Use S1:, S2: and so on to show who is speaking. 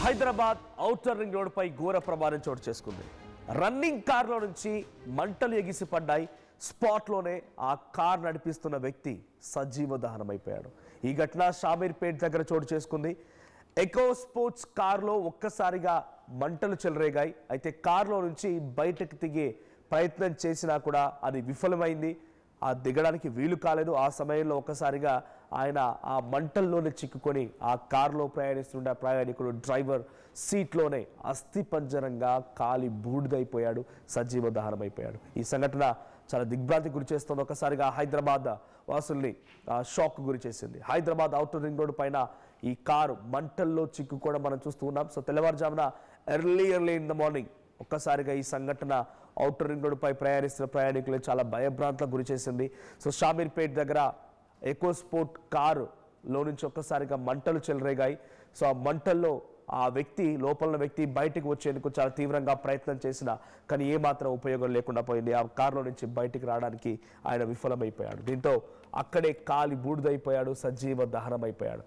S1: Hyderabad outer ring road పై ఘోర ప్రమాదం చోటు చేసుకుంది. రన్నింగ్ కార్లో నుంచి మంటలు ఎగిసిపడ్డాయి. స్పాట్లోనే ఆ కార్ నడిపిస్తున్న వ్యక్తి సజీవ దహనమైపోయాడు. ఈ ఘటన షామీర్పేట్ దగ్గర చోటు చేసుకుంది. ఎకో స్పోర్ట్స్ కార్లో ఒక్కసారిగా మంటలు చెలరేగాయి. అయితే కార్లో నుంచి బయటకు దిగే ప్రయత్నం చేసినా కూడా అది విఫలమైంది. ఆ దిగడానికి వీలు కాలేదు. ఆ సమయంలో ఒక్కసారిగా ఆయన ఆ మంటల్లోనే చిక్కుకొని ఆ కారులో ప్రయాణిస్తుండే ప్రయాణికుడు డ్రైవర్ సీట్లోనే అస్థిపంజరంగా కాలి బూడిదైపోయాడు, సజీవ దహనమైపోయాడు. ఈ సంఘటన చాలా దిగ్భ్రాంతికి గురి చేస్తుంది. ఒకసారిగా హైదరాబాద్ వాసుల్ని షాక్ గురి చేసింది. హైదరాబాద్ ఔటర్ రింగ్ రోడ్ పైన ఈ కారు మంటల్లో చిక్కుకోవడం మనం చూస్తూ ఉన్నాం. సో తెల్లవారుజామున ఎర్లీ ఇన్ ద మార్నింగ్ ఒక్కసారిగా ఈ సంఘటన ఔటర్ రింగ్ రోడ్ పై ప్రయాణిస్తున్న ప్రయాణికులు చాలా భయభ్రాంతులకు గురి చేసింది. సో షామీర్పేట్ దగ్గర ఎకో స్పోర్ట్ కారులో నుంచి ఒక్కసారిగా మంటలు చెలరేగాయి. సో ఆ మంటల్లో ఆ వ్యక్తి లోపల వ్యక్తి బయటికి వచ్చేందుకు చాలా తీవ్రంగా ప్రయత్నం చేసినా కానీ ఏమాత్రం ఉపయోగం లేకుండా పోయింది. ఆ కారులో నుంచి బయటికి రావడానికి ఆయన విఫలమైపోయాడు. దీంతో అక్కడే కాలి బూడిదైపోయాడు, సజీవ దహనమైపోయాడు.